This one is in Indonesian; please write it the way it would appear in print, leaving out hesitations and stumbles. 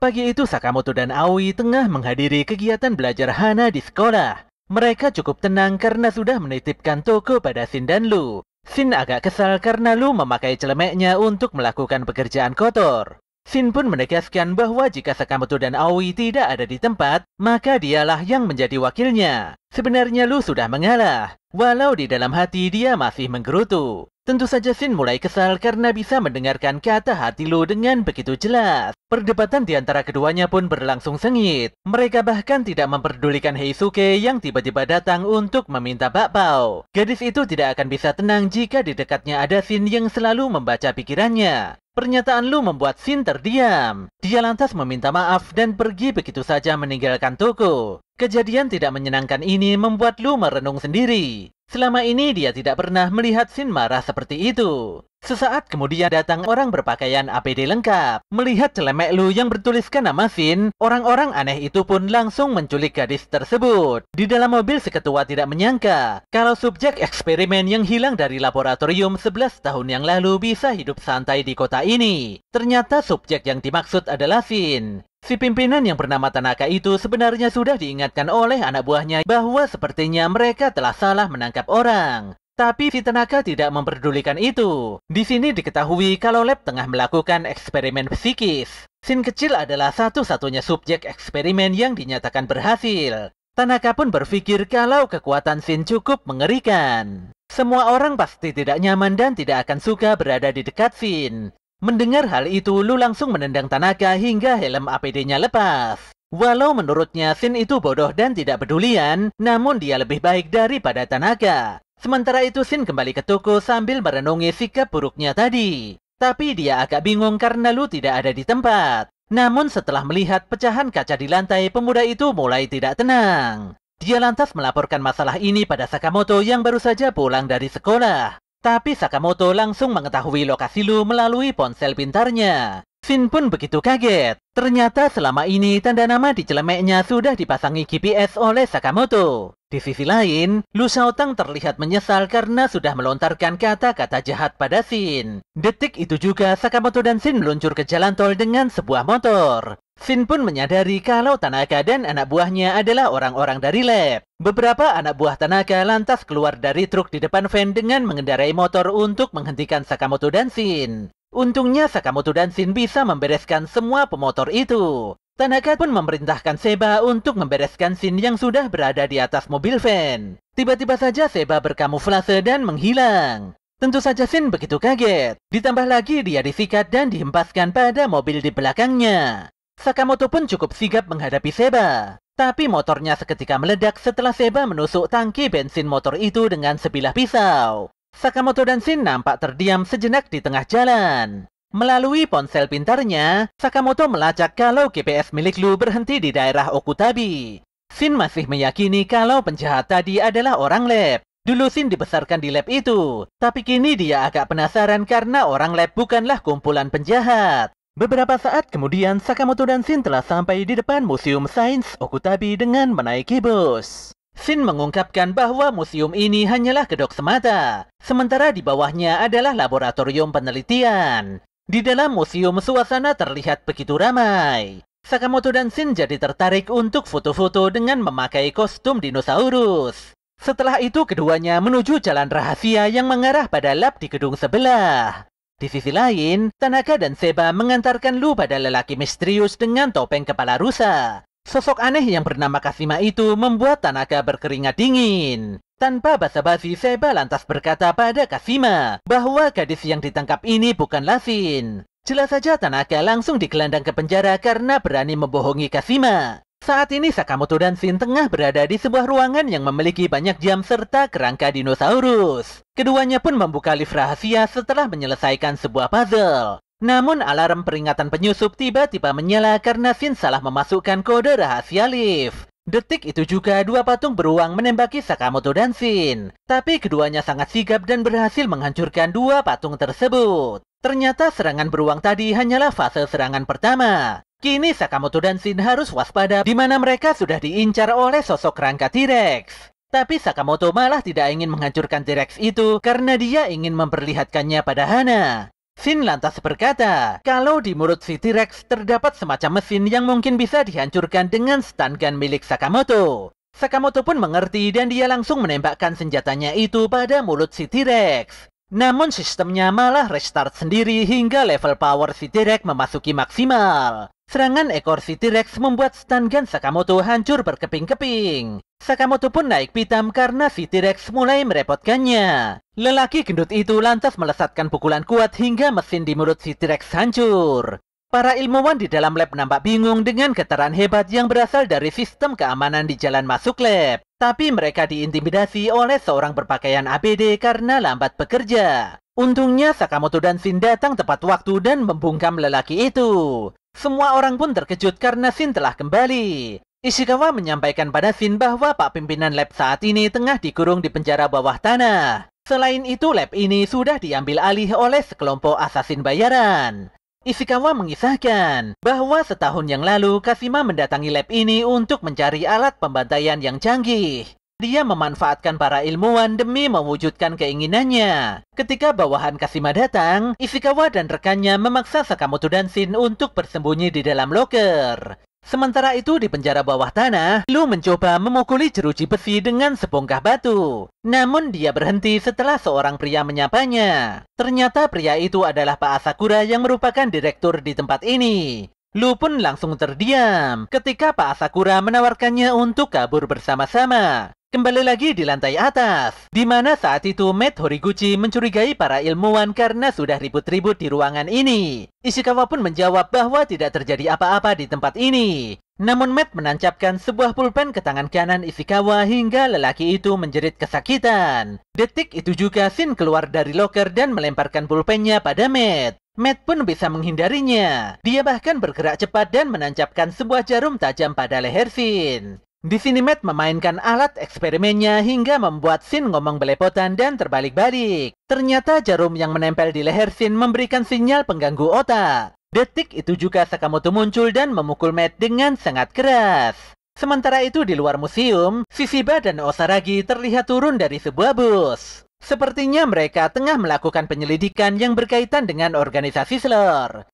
Pagi itu Sakamoto dan Aoi tengah menghadiri kegiatan belajar Hana di sekolah. Mereka cukup tenang karena sudah menitipkan toko pada Shin dan Lu. Shin agak kesal karena Lu memakai celemeknya untuk melakukan pekerjaan kotor. Shin pun menegaskan bahwa jika Sakamoto dan Aoi tidak ada di tempat, maka dialah yang menjadi wakilnya. Sebenarnya Lu sudah mengalah, walau di dalam hati dia masih menggerutu. Tentu saja Shin mulai kesal karena bisa mendengarkan kata hati Lu dengan begitu jelas. Perdebatan di antara keduanya pun berlangsung sengit. Mereka bahkan tidak memperdulikan Heisuke yang tiba-tiba datang untuk meminta bakpao. Gadis itu tidak akan bisa tenang jika di dekatnya ada Shin yang selalu membaca pikirannya. Pernyataan Lu membuat Shin terdiam. Dia lantas meminta maaf dan pergi begitu saja meninggalkan toko. Kejadian tidak menyenangkan ini membuat Lu merenung sendiri. Selama ini dia tidak pernah melihat Shin marah seperti itu. Sesaat kemudian datang orang berpakaian APD lengkap. Melihat celemek Lu yang bertuliskan nama Shin, orang-orang aneh itu pun langsung menculik gadis tersebut. Di dalam mobil si ketua tidak menyangka kalau subjek eksperimen yang hilang dari laboratorium 11 tahun yang lalu bisa hidup santai di kota ini. Ternyata subjek yang dimaksud adalah Shin. Si pimpinan yang bernama Tanaka itu sebenarnya sudah diingatkan oleh anak buahnya bahwa sepertinya mereka telah salah menangkap orang. Tapi si Tanaka tidak memperdulikan itu. Di sini diketahui kalau lab tengah melakukan eksperimen psikis. Shin kecil adalah satu-satunya subjek eksperimen yang dinyatakan berhasil. Tanaka pun berpikir kalau kekuatan Shin cukup mengerikan. Semua orang pasti tidak nyaman dan tidak akan suka berada di dekat Shin. Mendengar hal itu, Lu langsung menendang Tanaka hingga helm APD-nya lepas. Walau menurutnya Shin itu bodoh dan tidak pedulian, namun dia lebih baik daripada Tanaka. Sementara itu Shin kembali ke toko sambil merenungi sikap buruknya tadi. Tapi dia agak bingung karena Lu tidak ada di tempat. Namun setelah melihat pecahan kaca di lantai, pemuda itu mulai tidak tenang. Dia lantas melaporkan masalah ini pada Sakamoto yang baru saja pulang dari sekolah. Tapi Sakamoto langsung mengetahui lokasi Lu melalui ponsel pintarnya. Shin pun begitu kaget. Ternyata selama ini tanda nama di celemeknya sudah dipasangi GPS oleh Sakamoto. Di sisi lain, Lu Xiaotang terlihat menyesal karena sudah melontarkan kata-kata jahat pada Shin. Detik itu juga Sakamoto dan Shin meluncur ke jalan tol dengan sebuah motor. Shin pun menyadari kalau Tanaka dan anak buahnya adalah orang-orang dari lab. Beberapa anak buah Tanaka lantas keluar dari truk di depan van dengan mengendarai motor untuk menghentikan Sakamoto dan Shin. Untungnya Sakamoto dan Shin bisa membereskan semua pemotor itu. Tanaka pun memerintahkan Seba untuk membereskan Shin yang sudah berada di atas mobil van. Tiba-tiba saja Seba berkamuflase dan menghilang. Tentu saja Shin begitu kaget. Ditambah lagi dia disikat dan dihempaskan pada mobil di belakangnya. Sakamoto pun cukup sigap menghadapi Seba. Tapi motornya seketika meledak setelah Seba menusuk tangki bensin motor itu dengan sebilah pisau. Sakamoto dan Shin nampak terdiam sejenak di tengah jalan. Melalui ponsel pintarnya, Sakamoto melacak kalau GPS milik Lu berhenti di daerah Okutabi. Shin masih meyakini kalau penjahat tadi adalah orang lab. Dulu Shin dibesarkan di lab itu, tapi kini dia agak penasaran karena orang lab bukanlah kumpulan penjahat. Beberapa saat kemudian, Sakamoto dan Shin telah sampai di depan Museum Sains Okutabi dengan menaiki bus. Shin mengungkapkan bahwa museum ini hanyalah kedok semata, sementara di bawahnya adalah laboratorium penelitian. Di dalam museum, suasana terlihat begitu ramai. Sakamoto dan Shin jadi tertarik untuk foto-foto dengan memakai kostum dinosaurus. Setelah itu, keduanya menuju jalan rahasia yang mengarah pada lab di gedung sebelah. Di sisi lain, Tanaka dan Seba mengantarkan Lu pada lelaki misterius dengan topeng kepala rusa. Sosok aneh yang bernama Kashima itu membuat Tanaka berkeringat dingin. Tanpa basa-basi, Seba lantas berkata pada Kashima bahwa gadis yang ditangkap ini bukanlah Shin. Jelas saja Tanaka langsung digelandang ke penjara karena berani membohongi Kashima. Saat ini Sakamoto dan Shin tengah berada di sebuah ruangan yang memiliki banyak jam serta kerangka dinosaurus. Keduanya pun membuka lift rahasia setelah menyelesaikan sebuah puzzle. Namun alarm peringatan penyusup tiba-tiba menyala karena Shin salah memasukkan kode rahasia lift. Detik itu juga dua patung beruang menembaki Sakamoto dan Shin. Tapi keduanya sangat sigap dan berhasil menghancurkan dua patung tersebut. Ternyata serangan beruang tadi hanyalah fase serangan pertama. Kini Sakamoto dan Shin harus waspada di mana mereka sudah diincar oleh sosok kerangka T-Rex. Tapi Sakamoto malah tidak ingin menghancurkan T-Rex itu karena dia ingin memperlihatkannya pada Hana. Shin lantas berkata, kalau di mulut si T-Rex terdapat semacam mesin yang mungkin bisa dihancurkan dengan stun gun milik Sakamoto. Sakamoto pun mengerti dan dia langsung menembakkan senjatanya itu pada mulut si T-Rex. Namun sistemnya malah restart sendiri hingga level power si T-Rex memasuki maksimal. Serangan ekor si T-Rex membuat stun gun Sakamoto hancur berkeping-keping. Sakamoto pun naik pitam karena si T-Rex mulai merepotkannya. Lelaki gendut itu lantas melesatkan pukulan kuat hingga mesin di mulut si T-Rex hancur. Para ilmuwan di dalam lab nampak bingung dengan getaran hebat yang berasal dari sistem keamanan di jalan masuk lab. Tapi mereka diintimidasi oleh seorang berpakaian APD karena lambat bekerja. Untungnya Sakamoto dan Shin datang tepat waktu dan membungkam lelaki itu. Semua orang pun terkejut karena Shin telah kembali. Ishikawa menyampaikan pada Shin bahwa Pak Pimpinan Lab saat ini tengah dikurung di penjara bawah tanah. Selain itu, lab ini sudah diambil alih oleh sekelompok asasin bayaran. Ishikawa mengisahkan bahwa setahun yang lalu Kashima mendatangi lab ini untuk mencari alat pembantaian yang canggih. Dia memanfaatkan para ilmuwan demi mewujudkan keinginannya. Ketika bawahan Kashima datang, Ishikawa dan rekannya memaksa Sakamoto dan Shin untuk bersembunyi di dalam loker. Sementara itu di penjara bawah tanah, Lu mencoba memukuli jeruji besi dengan sebongkah batu. Namun dia berhenti setelah seorang pria menyapanya. Ternyata pria itu adalah Pak Asakura yang merupakan direktur di tempat ini. Lu pun langsung terdiam ketika Pak Asakura menawarkannya untuk kabur bersama-sama. Kembali lagi di lantai atas, di mana saat itu Matt Horiguchi mencurigai para ilmuwan karena sudah ribut-ribut di ruangan ini. Ishikawa pun menjawab bahwa tidak terjadi apa-apa di tempat ini. Namun Matt menancapkan sebuah pulpen ke tangan kanan Ishikawa hingga lelaki itu menjerit kesakitan. Detik itu juga Shin keluar dari loker dan melemparkan pulpennya pada Matt. Matt pun bisa menghindarinya. Dia bahkan bergerak cepat dan menancapkan sebuah jarum tajam pada leher Shin. Di sini Matt memainkan alat eksperimennya hingga membuat Shin ngomong belepotan dan terbalik-balik. Ternyata jarum yang menempel di leher Shin memberikan sinyal pengganggu otak. Detik itu juga Sakamoto muncul dan memukul Matt dengan sangat keras. Sementara itu di luar museum, Shishiba dan Osaragi terlihat turun dari sebuah bus. Sepertinya mereka tengah melakukan penyelidikan yang berkaitan dengan organisasi Slur.